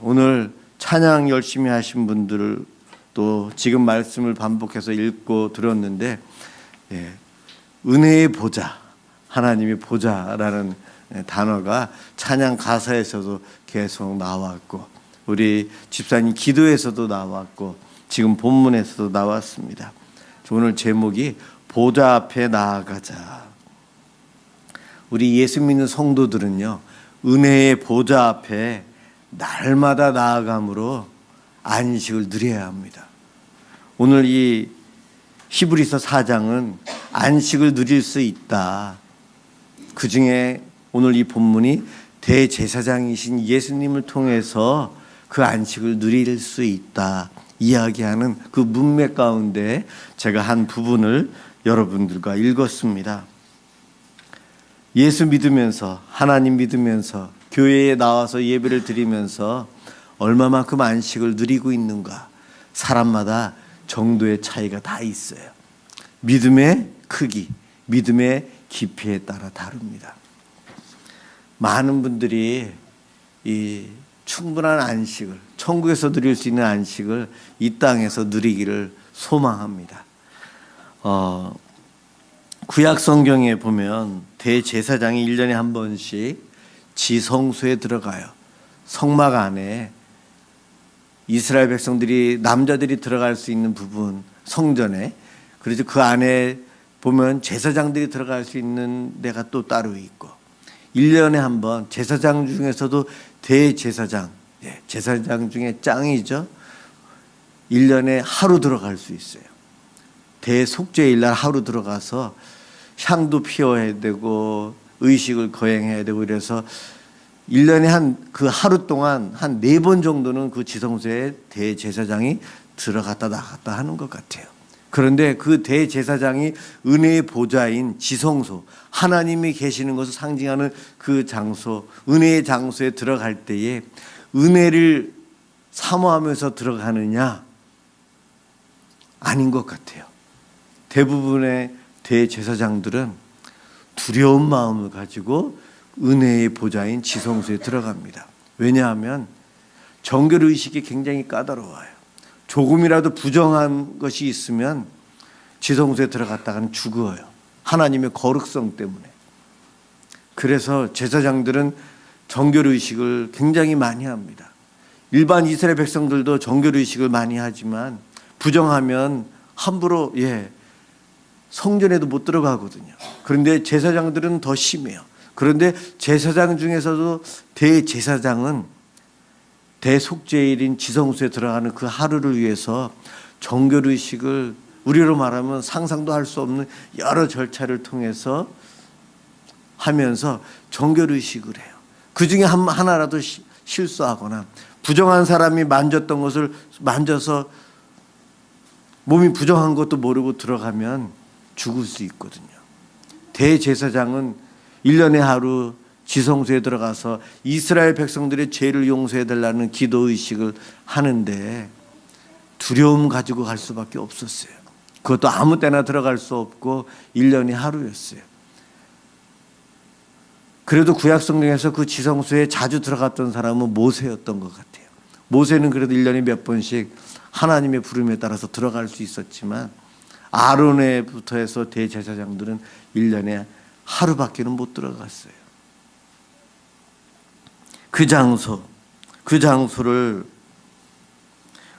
오늘 찬양 열심히 하신 분들을 또 지금 말씀을 반복해서 읽고 들었는데, 은혜의 보좌, 하나님의 보좌라는 단어가 찬양 가사에서도 계속 나왔고, 우리 집사님 기도에서도 나왔고, 지금 본문에서도 나왔습니다. 오늘 제목이 보좌 앞에 나아가자. 우리 예수 믿는 성도들은요, 은혜의 보좌 앞에 날마다 나아감으로 안식을 누려야 합니다. 오늘 이 히브리서 4장은 안식을 누릴 수 있다. 그 중에 오늘 이 본문이 대제사장이신 예수님을 통해서 그 안식을 누릴 수 있다 이야기하는 그 문맥 가운데 제가 한 부분을 여러분들과 읽었습니다. 예수 믿으면서, 하나님 믿으면서, 교회에 나와서 예배를 드리면서 얼마만큼 안식을 누리고 있는가, 사람마다 정도의 차이가 다 있어요. 믿음의 크기, 믿음의 깊이에 따라 다릅니다. 많은 분들이 이 충분한 안식을, 천국에서 누릴 수 있는 안식을 이 땅에서 누리기를 소망합니다. 구약 성경에 보면 대제사장이 1년에 한 번씩 지성소에 들어가요. 성막 안에 이스라엘 백성들이, 남자들이 들어갈 수 있는 부분, 성전에, 그래서 그 안에 보면 제사장들이 들어갈 수 있는 데가 또 따로 있고, 1년에 한 번 제사장 중에서도 대제사장, 제사장 중에 짱이죠. 1년에 하루 들어갈 수 있어요. 대속죄일 날 하루 들어가서 향도 피워야 되고 의식을 거행해야 되고, 그래서 1년에 그 하루 동안 한 4번 정도는 그 지성소에 대제사장이 들어갔다 나갔다 하는 것 같아요. 그런데 그 대제사장이 은혜의 보좌인 지성소, 하나님이 계시는 것을 상징하는 그 장소, 은혜의 장소에 들어갈 때에 은혜를 사모하면서 들어가느냐? 아닌 것 같아요. 대부분의 대제사장들은 두려운 마음을 가지고 은혜의 보좌인 지성소에 들어갑니다. 왜냐하면 정결의식이 굉장히 까다로워요. 조금이라도 부정한 것이 있으면 지성소에 들어갔다가는 죽어요. 하나님의 거룩성 때문에. 그래서 제사장들은 정결의식을 굉장히 많이 합니다. 일반 이스라엘 백성들도 정결의식을 많이 하지만 부정하면 함부로 성전에도 못 들어가거든요. 그런데 제사장들은 더 심해요. 그런데 제사장 중에서도 대제사장은 대속죄일인 지성소에 들어가는 그 하루를 위해서 정결의식을, 우리로 말하면 상상도 할 수 없는 여러 절차를 통해서 하면서 정결의식을 해요. 그 중에 하나라도 실수하거나 부정한 사람이 만졌던 것을 만져서 몸이 부정한 것도 모르고 들어가면 죽을 수 있거든요. 대제사장은 1년에 하루 지성소에 들어가서 이스라엘 백성들의 죄를 용서해달라는 기도의식을 하는데 두려움 가지고 갈 수밖에 없었어요. 그것도 아무 때나 들어갈 수 없고 1년에 하루였어요. 그래도 구약 성경에서 그 지성소에 자주 들어갔던 사람은 모세였던 것 같아요. 모세는 그래도 1년에 몇 번씩 하나님의 부름에 따라서 들어갈 수 있었지만 아론에부터 해서 대제사장들은 1년에 하루밖에는 못 들어갔어요. 그 장소를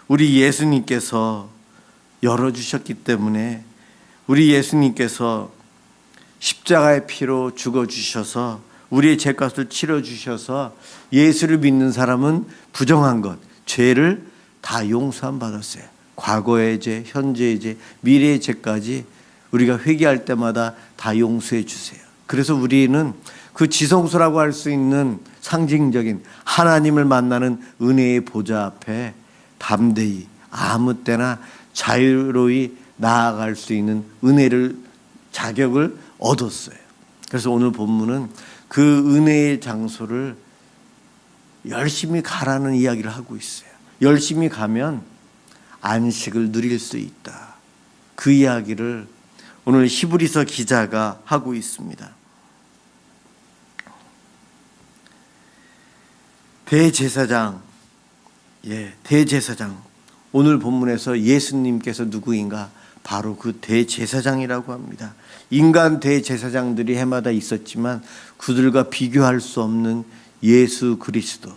우리 예수님께서 열어주셨기 때문에, 우리 예수님께서 십자가의 피로 죽어주셔서 우리의 죄값을 치러주셔서 예수를 믿는 사람은 부정한 것, 죄를 다 용서함 받았어요. 과거의 죄, 현재의 죄, 미래의 죄까지 우리가 회개할 때마다 다 용서해 주세요. 그래서 우리는 그 지성소라고 할 수 있는 상징적인 하나님을 만나는 은혜의 보좌 앞에 담대히 아무 때나 자유로이 나아갈 수 있는 자격을 얻었어요. 그래서 오늘 본문은 그 은혜의 장소를 열심히 가라는 이야기를 하고 있어요. 열심히 가면 안식을 누릴 수 있다. 그 이야기를 오늘 히브리서 기자가 하고 있습니다. 대제사장, 대제사장. 오늘 본문에서 예수님께서 누구인가? 바로 그 대제사장이라고 합니다. 인간 대제사장들이 해마다 있었지만 그들과 비교할 수 없는 예수 그리스도.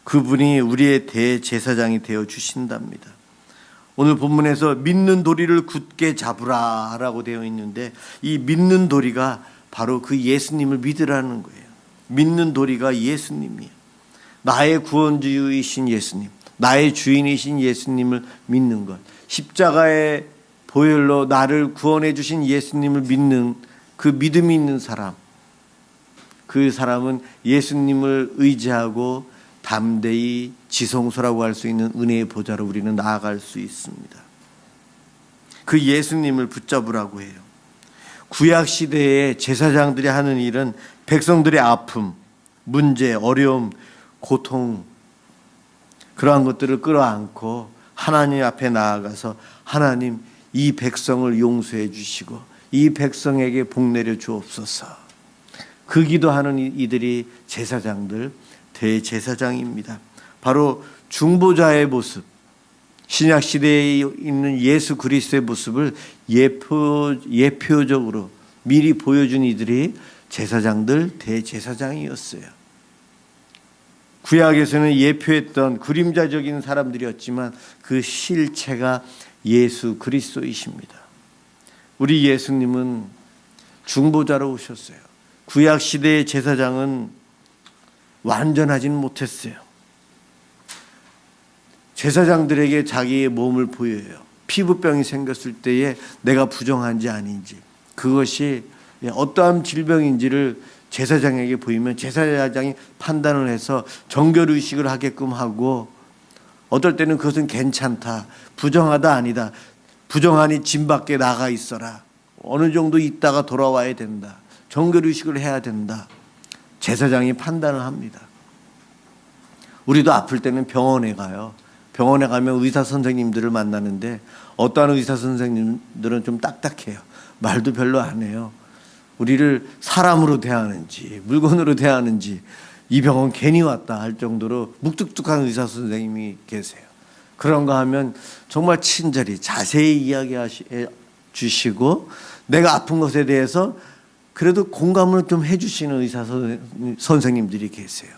그분이 우리의 대제사장이 되어 주신답니다. 오늘 본문에서 믿는 도리를 굳게 잡으라라고 되어 있는데 이 믿는 도리가 바로 그 예수님을 믿으라는 거예요. 믿는 도리가 예수님이에요. 나의 구원주이신 예수님, 나의 주인이신 예수님을 믿는 것. 십자가의 보혈로 나를 구원해 주신 예수님을 믿는 그 믿음이 있는 사람. 그 사람은 예수님을 의지하고 담대히 지성소라고 할 수 있는 은혜의 보좌로 우리는 나아갈 수 있습니다. 그 예수님을 붙잡으라고 해요. 구약 시대에 제사장들이 하는 일은 백성들의 아픔, 문제, 어려움, 고통 그러한 것들을 끌어안고 하나님 앞에 나아가서 하나님 이 백성을 용서해 주시고 이 백성에게 복 내려 주옵소서. 그 기도하는 이들이 제사장들, 대제사장입니다. 바로 중보자의 모습, 신약 시대에 있는 예수 그리스도의 모습을 예표적으로 미리 보여준 이들이 제사장들, 대제사장이었어요. 구약에서는 예표했던 그림자적인 사람들이었지만 그 실체가 예수 그리스도이십니다. 우리 예수님은 중보자로 오셨어요. 구약 시대의 제사장은 완전하지는 못했어요. 제사장들에게 자기의 몸을 보여요. 피부병이 생겼을 때에 내가 부정한지 아닌지, 그것이 어떠한 질병인지를 제사장에게 보이면 제사장이 판단을 해서 정결의식을 하게끔 하고, 어떨 때는 그것은 괜찮다, 부정하다 아니다, 부정하니 진 밖에 나가 있어라, 어느 정도 있다가 돌아와야 된다, 정결의식을 해야 된다, 제사장이 판단을 합니다. 우리도 아플 때는 병원에 가요. 병원에 가면 의사 선생님들을 만나는데 어떠한 의사 선생님들은 좀 딱딱해요. 말도 별로 안 해요. 우리를 사람으로 대하는지 물건으로 대하는지 이 병원 괜히 왔다 할 정도로 묵뚝뚝한 의사 선생님이 계세요. 그런가 하면 정말 친절히 자세히 이야기해 주시고 내가 아픈 것에 대해서 그래도 공감을 좀 해주시는 의사 선생님들이 계세요.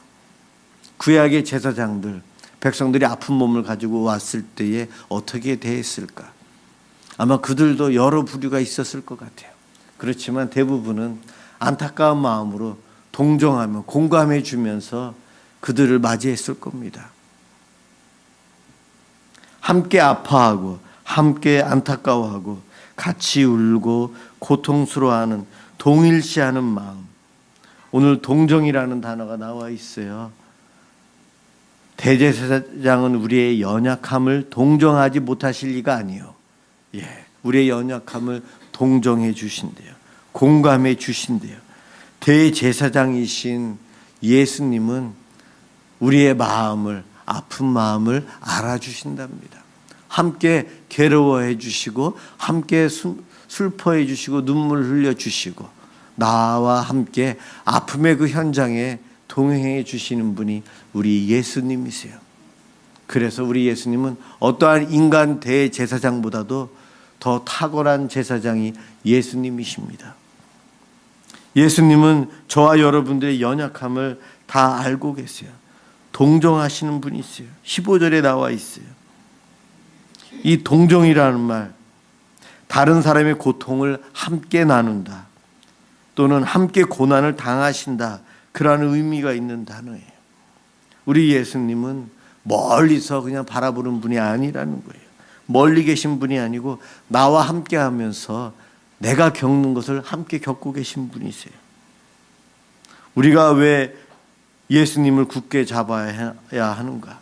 구약의 제사장들, 백성들이 아픈 몸을 가지고 왔을 때에 어떻게 대했을까? 아마 그들도 여러 부류가 있었을 것 같아요. 그렇지만 대부분은 안타까운 마음으로 동정하며 공감해 주면서 그들을 맞이했을 겁니다. 함께 아파하고 함께 안타까워하고 같이 울고 고통스러워하는 동일시하는 마음. 오늘 동정이라는 단어가 나와 있어요. 대제사장은 우리의 연약함을 동정하지 못하실 리가 아니요. 우리의 연약함을 동정해 주신대요. 공감해 주신대요. 대제사장이신 예수님은 우리의 마음을, 아픈 마음을 알아주신답니다. 함께 괴로워해 주시고 함께 슬퍼해 주시고 눈물 흘려 주시고 나와 함께 아픔의 그 현장에 동행해 주시는 분이 우리 예수님이세요. 그래서 우리 예수님은 어떠한 인간 대제사장보다도 더 탁월한 제사장이 예수님이십니다. 예수님은 저와 여러분들의 연약함을 다 알고 계세요. 동정하시는 분이세요. 15절에 나와 있어요. 이 동정이라는 말, 다른 사람의 고통을 함께 나눈다 또는 함께 고난을 당하신다, 그러한 의미가 있는 단어예요. 우리 예수님은 멀리서 그냥 바라보는 분이 아니라는 거예요. 멀리 계신 분이 아니고 나와 함께 하면서 내가 겪는 것을 함께 겪고 계신 분이세요. 우리가 왜 예수님을 굳게 잡아야 하는가?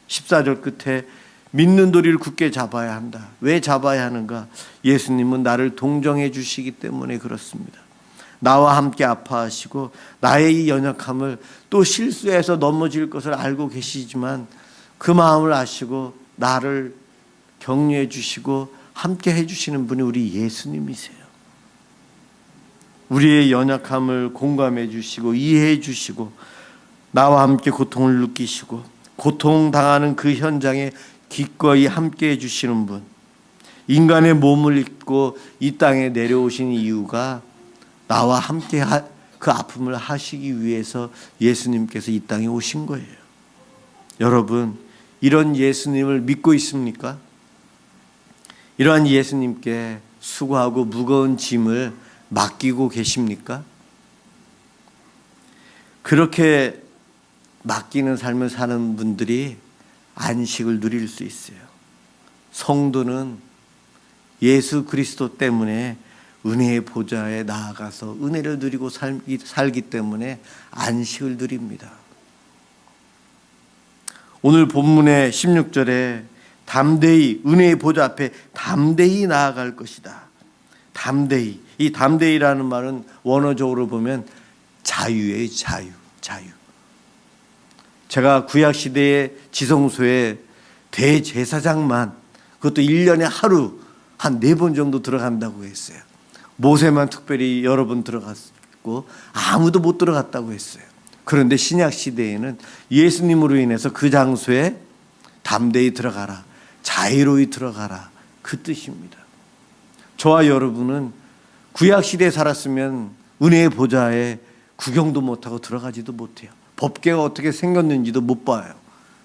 14절 끝에 믿는 도리를 굳게 잡아야 한다. 왜 잡아야 하는가? 예수님은 나를 동정해 주시기 때문에 그렇습니다. 나와 함께 아파하시고 나의 이 연약함을 또 실수해서 넘어질 것을 알고 계시지만 그 마음을 아시고 나를 격려해 주시고 함께 해주시는 분이 우리 예수님이세요. 우리의 연약함을 공감해 주시고 이해해 주시고 나와 함께 고통을 느끼시고 고통당하는 그 현장에 기꺼이 함께 해주시는 분, 인간의 몸을 입고 이 땅에 내려오신 이유가 나와 함께 그 아픔을 하시기 위해서 예수님께서 이 땅에 오신 거예요. 여러분, 이런 예수님을 믿고 있습니까? 이러한 예수님께 수고하고 무거운 짐을 맡기고 계십니까? 그렇게 맡기는 삶을 사는 분들이 안식을 누릴 수 있어요. 성도는 예수 그리스도 때문에 은혜의 보좌에 나아가서 은혜를 누리고 살기 때문에 안식을 누립니다. 오늘 본문의 16절에 담대히 은혜의 보좌 앞에 담대히 나아갈 것이다. 담대히. 이 담대히라는 말은 원어적으로 보면 자유예요. 자유. 제가 구약 시대의 지성소에 대제사장만, 그것도 1년에 하루 한 4번 정도 들어간다고 했어요. 모세만 특별히 여러 번 들어갔고 아무도 못 들어갔다고 했어요. 그런데 신약 시대에는 예수님으로 인해서 그 장소에 담대히 들어가라, 자유로이 들어가라, 그 뜻입니다. 저와 여러분은 구약 시대에 살았으면 은혜의 보좌에 구경도 못하고 들어가지도 못해요. 법궤가 어떻게 생겼는지도 못 봐요.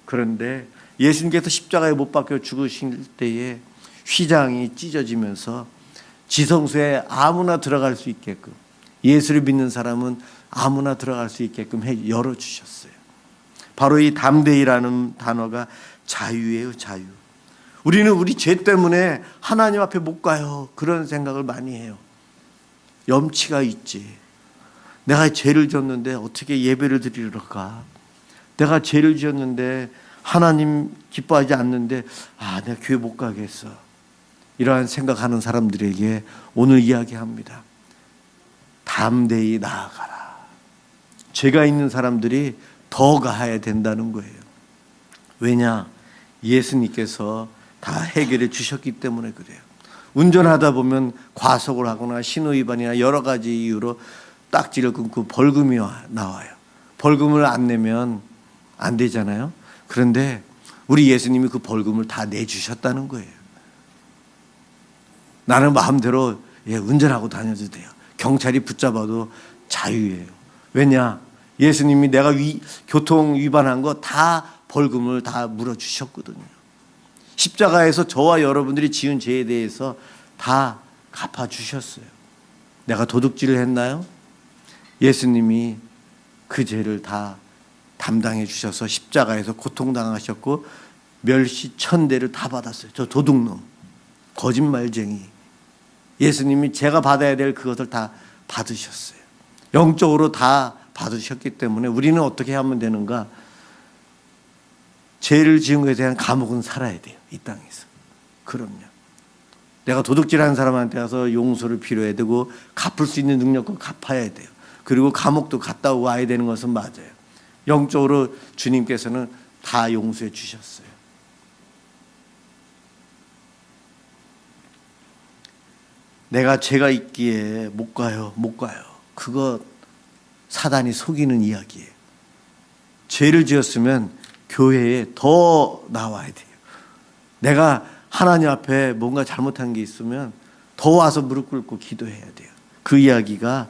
그런데 예수님께서 십자가에 못 박혀 죽으실 때에 휘장이 찢어지면서 지성소에 아무나 들어갈 수 있게끔, 예수를 믿는 사람은 아무나 들어갈 수 있게끔 열어주셨어요. 바로 이 담대히라는 단어가 자유예요. 자유. 우리는 우리 죄 때문에 하나님 앞에 못 가요. 그런 생각을 많이 해요. 염치가 있지. 내가 죄를 졌는데 어떻게 예배를 드리러 가? 내가 죄를 지었는데 하나님 기뻐하지 않는데 내가 교회 못 가겠어. 이러한 생각하는 사람들에게 오늘 이야기합니다. 담대히 나아가라. 죄가 있는 사람들이 더 가야 된다는 거예요. 왜냐? 예수님께서 다 해결해 주셨기 때문에 그래요. 운전하다 보면 과속을 하거나 신호위반이나 여러 가지 이유로 딱지를 끊고 벌금이 나와요. 벌금을 안 내면 안 되잖아요. 그런데 우리 예수님이 그 벌금을 다 내주셨다는 거예요. 나는 마음대로 운전하고 다녀도 돼요. 경찰이 붙잡아도 자유예요. 왜냐? 예수님이 내가 교통 위반한 거 다 벌금을 다 물어주셨거든요. 십자가에서 저와 여러분들이 지은 죄에 대해서 다 갚아주셨어요. 내가 도둑질을 했나요? 예수님이 그 죄를 다 담당해 주셔서 십자가에서 고통당하셨고 멸시 천대를 다 받았어요. 저 도둑놈, 거짓말쟁이. 예수님이 제가 받아야 될 그것을 다 받으셨어요. 영적으로 다 받으셨기 때문에 우리는 어떻게 하면 되는가? 죄를 지은 것에 대한 감옥은 살아야 돼요. 이 땅에서. 그럼요. 내가 도둑질하는 사람한테 가서 용서를 필요해야 되고 갚을 수 있는 능력을 갚아야 돼요. 그리고 감옥도 갔다 와야 되는 것은 맞아요. 영적으로 주님께서는 다 용서해 주셨어요. 내가 죄가 있기에 못 가요. 그거 사단이 속이는 이야기예요. 죄를 지었으면 교회에 더 나와야 돼요. 내가 하나님 앞에 뭔가 잘못한 게 있으면 더 와서 무릎 꿇고 기도해야 돼요. 그 이야기가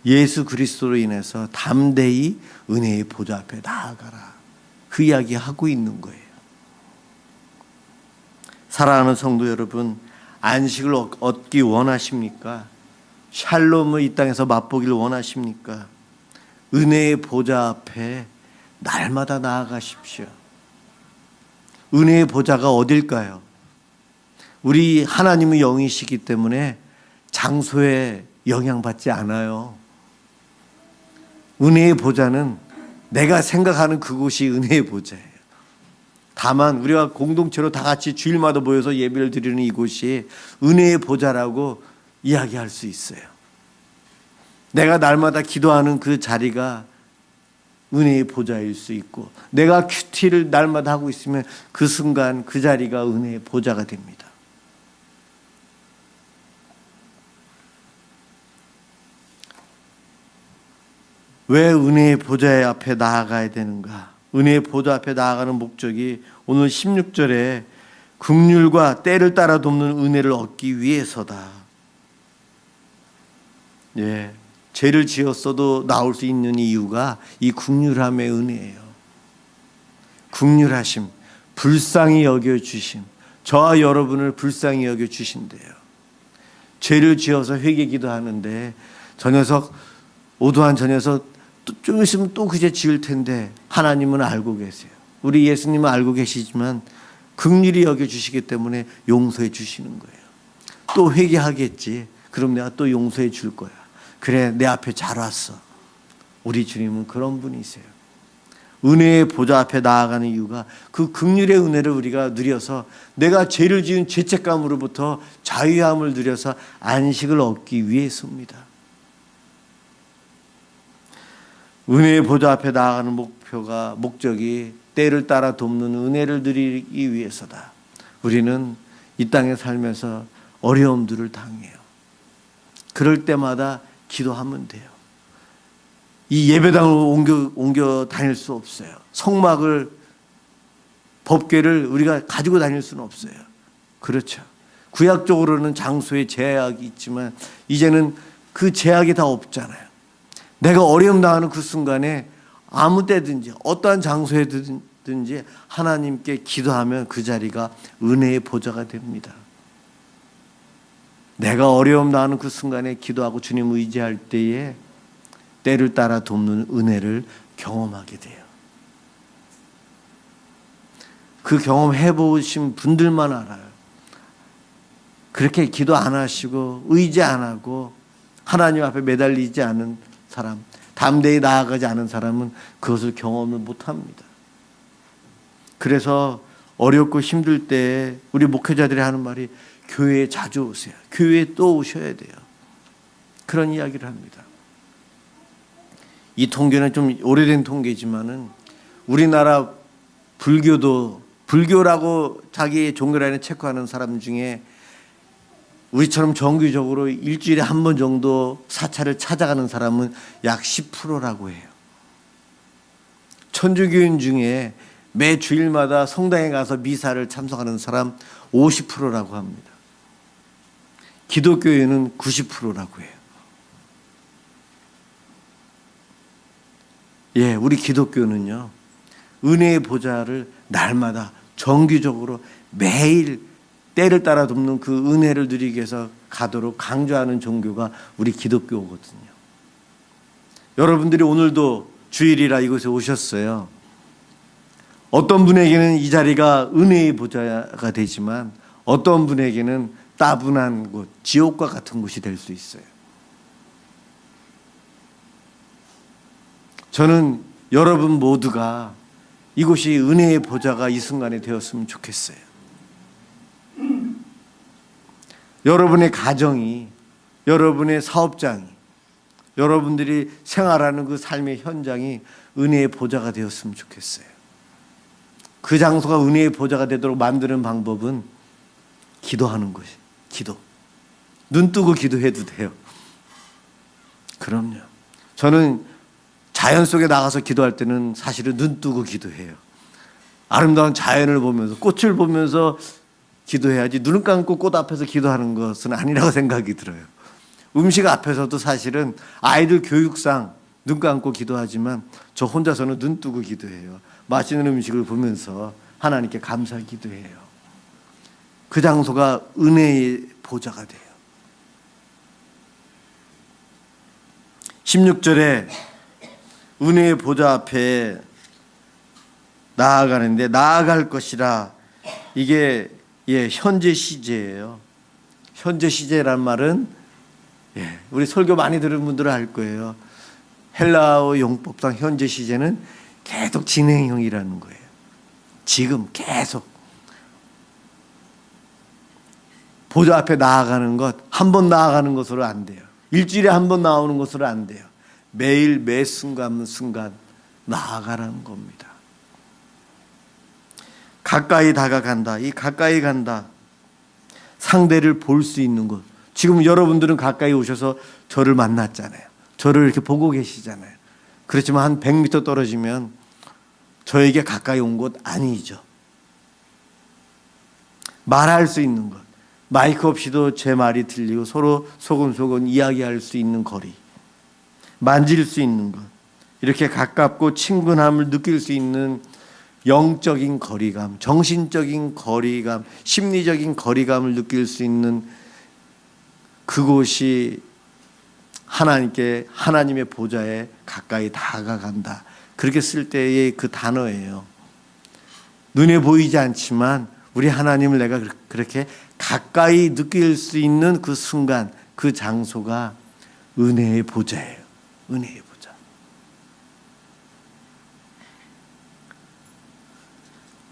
예수 그리스도로 인해서 담대히 은혜의 보좌 앞에 나아가라. 그 이야기 하고 있는 거예요. 사랑하는 성도 여러분, 안식을 얻기 원하십니까? 샬롬을 이 땅에서 맛보기를 원하십니까? 은혜의 보좌 앞에 날마다 나아가십시오. 은혜의 보좌가 어딜까요? 우리 하나님의 영이시기 때문에 장소에 영향받지 않아요. 은혜의 보좌는 내가 생각하는 그곳이 은혜의 보좌예요. 다만 우리가 공동체로 다 같이 주일마다 모여서 예배를 드리는 이곳이 은혜의 보좌라고 이야기할 수 있어요. 내가 날마다 기도하는 그 자리가 은혜의 보좌일 수 있고, 내가 큐티를 날마다 하고 있으면 그 순간 그 자리가 은혜의 보좌가 됩니다. 왜 은혜의 보좌 앞에 나아가야 되는가? 은혜의 보좌 앞에 나아가는 목적이 오늘 16절에 긍휼과 때를 따라 돕는 은혜를 얻기 위해서다. 예, 죄를 지었어도 나올 수 있는 이유가 이 긍휼함의 은혜예요. 긍휼하심, 불쌍히 여겨주심, 저와 여러분을 불쌍히 여겨주신대요. 죄를 지어서 회개기도 하는데 저 녀석, 오도한 저 녀석 좀 있으면 또 그제 지을 텐데 하나님은 알고 계세요. 우리 예수님은 알고 계시지만 긍휼히 여겨주시기 때문에 용서해 주시는 거예요. 또 회개하겠지. 그럼 내가 또 용서해 줄 거야. 그래, 내 앞에 잘 왔어. 우리 주님은 그런 분이세요. 은혜의 보좌 앞에 나아가는 이유가 그 긍휼의 은혜를 우리가 누려서 내가 죄를 지은 죄책감으로부터 자유함을 누려서 안식을 얻기 위해서입니다. 은혜의 보좌 앞에 나아가는 목적이 때를 따라 돕는 은혜를 누리기 위해서다. 우리는 이 땅에 살면서 어려움들을 당해요. 그럴 때마다 기도하면 돼요. 이 예배당을 옮겨 다닐 수 없어요. 성막을, 법궤를 우리가 가지고 다닐 수는 없어요. 그렇죠. 구약적으로는 장소에 제약이 있지만 이제는 그 제약이 다 없잖아요. 내가 어려움 당하는 그 순간에 아무 때든지 어떠한 장소에든지 하나님께 기도하면 그 자리가 은혜의 보좌가 됩니다. 내가 어려움 당하는 그 순간에 기도하고 주님 의지할 때에 때를 따라 돕는 은혜를 경험하게 돼요. 그 경험 해보신 분들만 알아요. 그렇게 기도 안 하시고 의지 안 하고 하나님 앞에 매달리지 않은 사람, 담대히 나아가지 않은 사람은 그것을 경험을 못합니다. 그래서 어렵고 힘들 때 우리 목회자들이 하는 말이 교회에 자주 오세요. 교회에 또 오셔야 돼요. 그런 이야기를 합니다. 이 통계는 좀 오래된 통계지만은 우리나라 불교라고 자기의 종교라인에 체크하는 사람 중에 우리처럼 정기적으로 일주일에 한 번 정도 사찰을 찾아가는 사람은 약 10%라고 해요. 천주교인 중에 매 주일마다 성당에 가서 미사를 참석하는 사람 50%라고 합니다. 기독교인은 90%라고 해요. 예, 우리 기독교는요, 은혜의 보좌를 날마다 정기적으로 매일 때를 따라 돕는 그 은혜를 누리기 위해서 가도록 강조하는 종교가 우리 기독교거든요. 여러분들이 오늘도 주일이라 이곳에 오셨어요. 어떤 분에게는 이 자리가 은혜의 보좌가 되지만 어떤 분에게는 따분한 곳, 지옥과 같은 곳이 될 수 있어요. 저는 여러분 모두가 이곳이 은혜의 보좌가 이 순간에 되었으면 좋겠어요. 여러분의 가정이, 여러분의 사업장이, 여러분들이 생활하는 그 삶의 현장이 은혜의 보좌가 되었으면 좋겠어요. 그 장소가 은혜의 보좌가 되도록 만드는 방법은 기도하는 것이, 기도. 눈 뜨고 기도해도 돼요. 그럼요. 저는 자연 속에 나가서 기도할 때는 사실은 눈 뜨고 기도해요. 아름다운 자연을 보면서, 꽃을 보면서 기도해야지 눈을 감고 꽃 앞에서 기도하는 것은 아니라고 생각이 들어요. 음식 앞에서도 사실은 아이들 교육상 눈 감고 기도하지만 저 혼자서는 눈 뜨고 기도해요. 맛있는 음식을 보면서 하나님께 감사 기도해요. 그 장소가 은혜의 보좌가 돼요. 16절에 은혜의 보좌 앞에 나아가는데 나아갈 것이라, 이게 현재 시제예요. 현재 시제란 말은 우리 설교 많이 들은 분들은 알 거예요. 헬라어 용법상 현재 시제는 계속 진행형이라는 거예요. 지금 계속 보좌 앞에 나아가는 것, 한 번 나아가는 것으로 안 돼요. 일주일에 한 번 나오는 것으로 안 돼요. 매일 매 순간 나아가라는 겁니다. 가까이 다가간다. 이 가까이 간다, 상대를 볼 수 있는 곳. 지금 여러분들은 가까이 오셔서 저를 만났잖아요. 저를 이렇게 보고 계시잖아요. 그렇지만 한 100m 떨어지면 저에게 가까이 온 곳 아니죠. 말할 수 있는 것, 마이크 없이도 제 말이 들리고 서로 소곤소곤 이야기할 수 있는 거리, 만질 수 있는 것, 이렇게 가깝고 친근함을 느낄 수 있는 영적인 거리감, 정신적인 거리감, 심리적인 거리감을 느낄 수 있는 그곳이 하나님의 보좌에 가까이 다가간다. 그렇게 쓸 때의 그 단어예요. 눈에 보이지 않지만 우리 하나님을 내가 그렇게 가까이 느낄 수 있는 그 순간, 그 장소가 은혜의 보좌예요. 은혜의 보좌.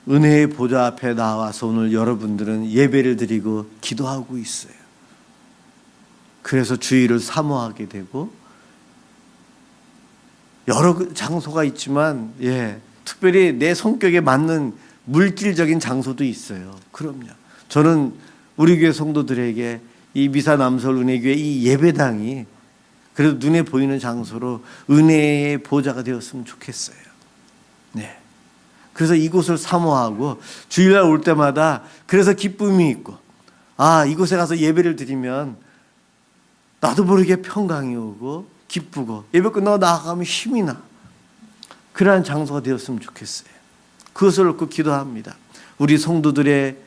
은혜의 보좌 앞에 나와서 오늘 여러분들은 예배를 드리고 기도하고 있어요. 그래서 주의를 사모하게 되고, 여러 장소가 있지만 특별히 내 성격에 맞는 물질적인 장소도 있어요. 그럼요. 저는 우리 교회 성도들에게 이 미사 남서울 은혜교회 이 예배당이 그래도 눈에 보이는 장소로 은혜의 보좌가 되었으면 좋겠어요. 네. 그래서 이곳을 사모하고 주일날 올 때마다 그래서 기쁨이 있고, 이곳에 가서 예배를 드리면 나도 모르게 평강이 오고 기쁘고 예배 끝나고 나아가면 힘이 나. 그러한 장소가 되었으면 좋겠어요. 그것을 놓고 기도합니다. 우리 성도들의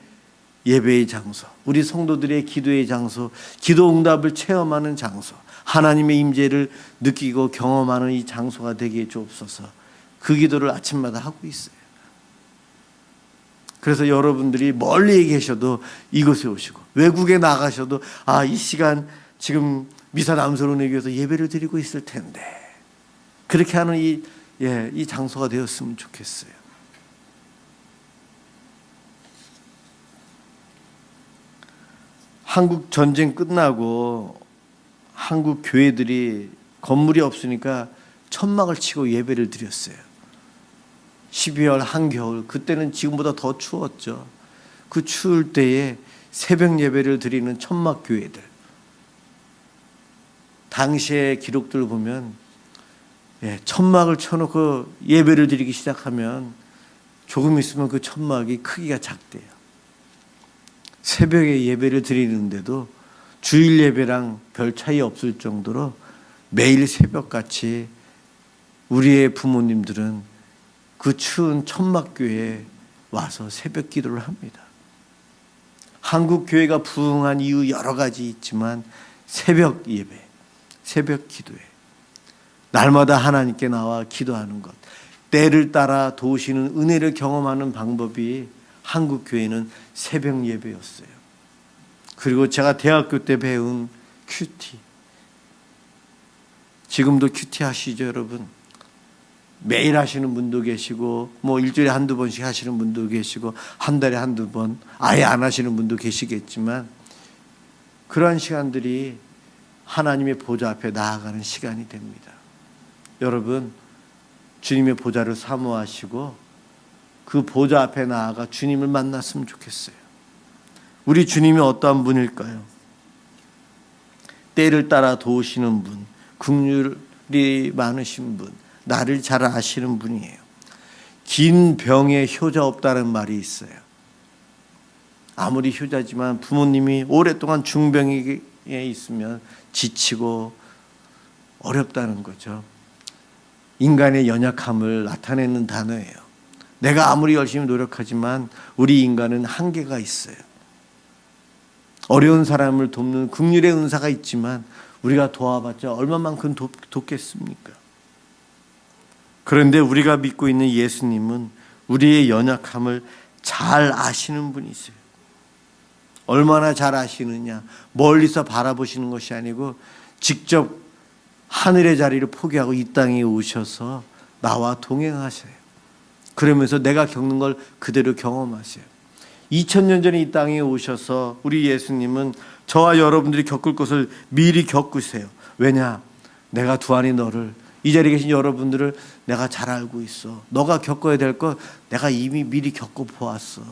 예배의 장소, 우리 성도들의 기도의 장소, 기도 응답을 체험하는 장소, 하나님의 임재를 느끼고 경험하는 이 장소가 되게 주옵소서. 그 기도를 아침마다 하고 있어요. 그래서 여러분들이 멀리 계셔도 이곳에 오시고, 외국에 나가셔도 이 시간 지금 미사 남서울 은혜교회에서 예배를 드리고 있을 텐데, 그렇게 하는 이 장소가 되었으면 좋겠어요. 한국 전쟁 끝나고 한국 교회들이 건물이 없으니까 천막을 치고 예배를 드렸어요. 12월 한겨울, 그때는 지금보다 더 추웠죠. 그 추울 때에 새벽 예배를 드리는 천막 교회들, 당시의 기록들을 보면 천막을 쳐놓고 예배를 드리기 시작하면 조금 있으면 그 천막이 크기가 작대요. 새벽에 예배를 드리는데도 주일 예배랑 별 차이 없을 정도로 매일 새벽같이 우리의 부모님들은 그 추운 천막교회에 와서 새벽 기도를 합니다. 한국 교회가 부흥한 이유 여러 가지 있지만 새벽 예배, 새벽 기도회, 날마다 하나님께 나와 기도하는 것, 때를 따라 도우시는 은혜를 경험하는 방법이 한국 교회는 새벽 예배였어요. 그리고 제가 대학교 때 배운 큐티, 지금도 큐티 하시죠, 여러분? 매일 하시는 분도 계시고, 일주일에 한두 번씩 하시는 분도 계시고, 한 달에 한두 번 아예 안 하시는 분도 계시겠지만, 그러한 시간들이 하나님의 보좌 앞에 나아가는 시간이 됩니다. 여러분, 주님의 보좌를 사모하시고 그 보좌 앞에 나아가 주님을 만났으면 좋겠어요. 우리 주님이 어떠한 분일까요? 때를 따라 도우시는 분, 긍휼이 많으신 분, 나를 잘 아시는 분이에요. 긴 병에 효자 없다는 말이 있어요. 아무리 효자지만 부모님이 오랫동안 중병에 있으면 지치고 어렵다는 거죠. 인간의 연약함을 나타내는 단어예요. 내가 아무리 열심히 노력하지만 우리 인간은 한계가 있어요. 어려운 사람을 돕는 긍휼의 은사가 있지만 우리가 도와봤자 얼마만큼 돕겠습니까? 그런데 우리가 믿고 있는 예수님은 우리의 연약함을 잘 아시는 분이세요. 얼마나 잘 아시느냐, 멀리서 바라보시는 것이 아니고 직접 하늘의 자리를 포기하고 이 땅에 오셔서 나와 동행하세요. 그러면서 내가 겪는 걸 그대로 경험하세요. 2000년 전에 이 땅에 오셔서 우리 예수님은 저와 여러분들이 겪을 것을 미리 겪으세요. 왜냐? 내가 두안이 너를, 이 자리에 계신 여러분들을 내가 잘 알고 있어. 너가 겪어야 될 거 내가 이미 미리 겪어보았어.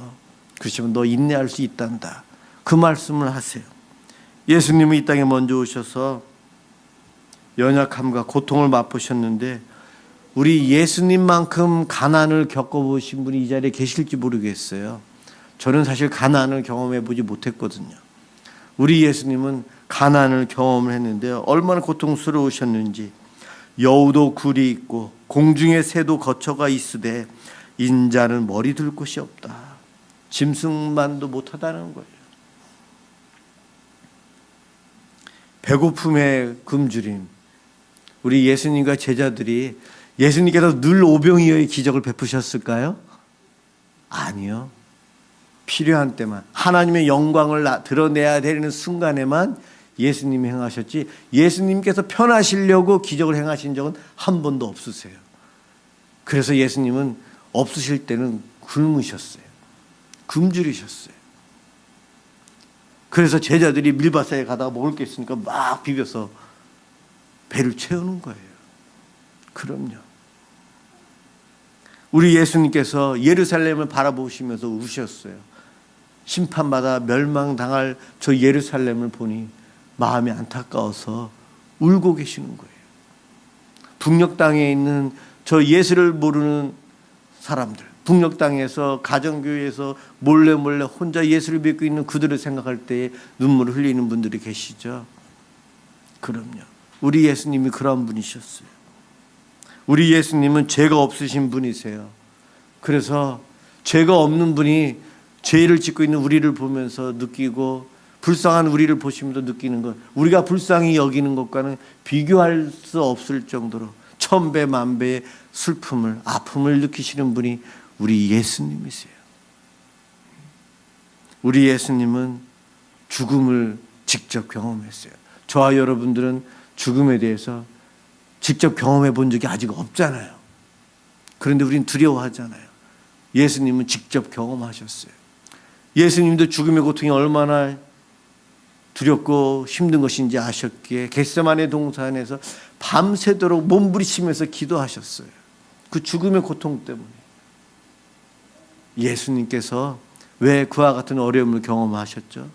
그렇지만 너 인내할 수 있단다. 그 말씀을 하세요. 예수님은 이 땅에 먼저 오셔서 연약함과 고통을 맛보셨는데 우리 예수님만큼 가난을 겪어보신 분이 이 자리에 계실지 모르겠어요. 저는 사실 가난을 경험해 보지 못했거든요. 우리 예수님은 가난을 경험을 했는데 얼마나 고통스러우셨는지. 여우도 굴이 있고 공중의 새도 거처가 있으되 인자는 머리 둘 곳이 없다. 짐승만도 못하다는 거예요. 배고픔의 굶주림. 우리 예수님과 제자들이 예수님께서 늘 오병이어의 기적을 베푸셨을까요? 아니요. 필요한 때만, 하나님의 영광을 드러내야 되는 순간에만 예수님이 행하셨지, 예수님께서 편하시려고 기적을 행하신 적은 한 번도 없으세요. 그래서 예수님은 없으실 때는 굶으셨어요. 굶주리셨어요. 그래서 제자들이 밀밭에 가다가 먹을 게 있으니까 막 비벼서 배를 채우는 거예요. 그럼요. 우리 예수님께서 예루살렘을 바라보시면서 우셨어요. 심판받아 멸망당할 저 예루살렘을 보니 마음이 안타까워서 울고 계시는 거예요. 북녘 땅에 있는 저 예수를 모르는 사람들, 북녘 땅에서 가정교회에서 몰래 혼자 예수를 믿고 있는 그들을 생각할 때 눈물을 흘리는 분들이 계시죠. 그럼요. 우리 예수님이 그런 분이셨어요. 우리 예수님은 죄가 없으신 분이세요. 그래서 죄가 없는 분이 죄를 짓고 있는 우리를 보면서 느끼고, 불쌍한 우리를 보시면서 느끼는 것, 우리가 불쌍히 여기는 것과는 비교할 수 없을 정도로 천배 만배의 슬픔을, 아픔을 느끼시는 분이 우리 예수님이세요. 우리 예수님은 죽음을 직접 경험했어요. 저와 여러분들은 죽음에 대해서 직접 경험해 본 적이 아직 없잖아요. 그런데 우린 두려워하잖아요. 예수님은 직접 경험하셨어요. 예수님도 죽음의 고통이 얼마나 두렵고 힘든 것인지 아셨기에 겟세마네 동산에서 밤새도록 몸부리치면서 기도하셨어요. 그 죽음의 고통 때문에. 예수님께서 왜 그와 같은 어려움을 경험하셨죠?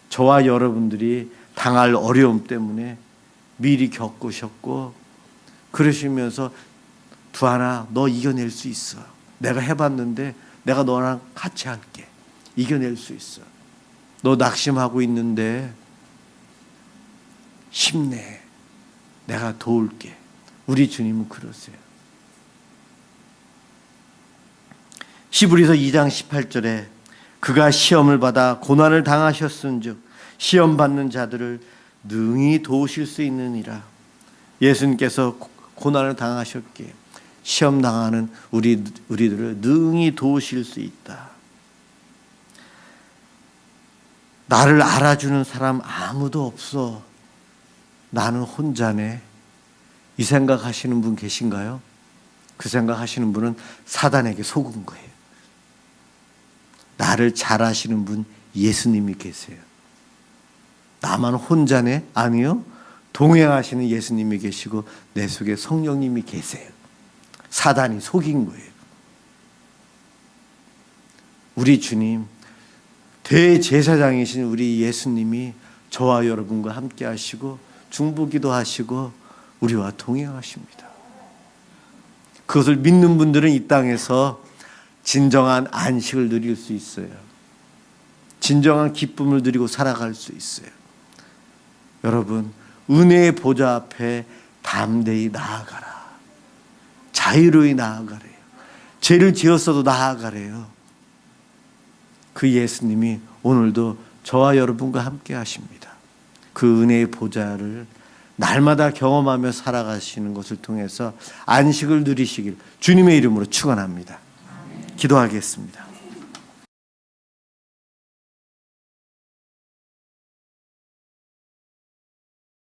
저와 여러분들이 당할 어려움 때문에 미리 겪으셨고, 그러시면서 두하나 너 이겨낼 수 있어. 내가 해봤는데 내가 너랑 같이 할게. 이겨낼 수 있어. 너 낙심하고 있는데 힘내. 내가 도울게. 우리 주님은 그러세요. 히브리서 2장 18절에 그가 시험을 받아 고난을 당하셨은즉 시험 받는 자들을 능히 도우실 수 있느니라. 예수님께서 고난을 당하셨기에 시험 당하는 우리들을 능히 도우실 수 있다. 나를 알아주는 사람 아무도 없어. 나는 혼자네. 이 생각하시는 분 계신가요? 그 생각하시는 분은 사단에게 속은 거예요. 나를 잘 아시는 분 예수님이 계세요. 나만 혼자네? 아니요. 동행하시는 예수님이 계시고 내 속에 성령님이 계세요. 사단이 속인 거예요. 우리 주님, 대제사장이신 우리 예수님이 저와 여러분과 함께 하시고 중보기도 하시고 우리와 동행하십니다. 그것을 믿는 분들은 이 땅에서 진정한 안식을 누릴 수 있어요. 진정한 기쁨을 누리고 살아갈 수 있어요. 여러분, 은혜의 보좌 앞에 담대히 나아가라. 자유로이 나아가래요. 죄를 지었어도 나아가래요. 그 예수님이 오늘도 저와 여러분과 함께 하십니다. 그 은혜의 보좌를 날마다 경험하며 살아가시는 것을 통해서 안식을 누리시길 주님의 이름으로 축원합니다. 기도하겠습니다.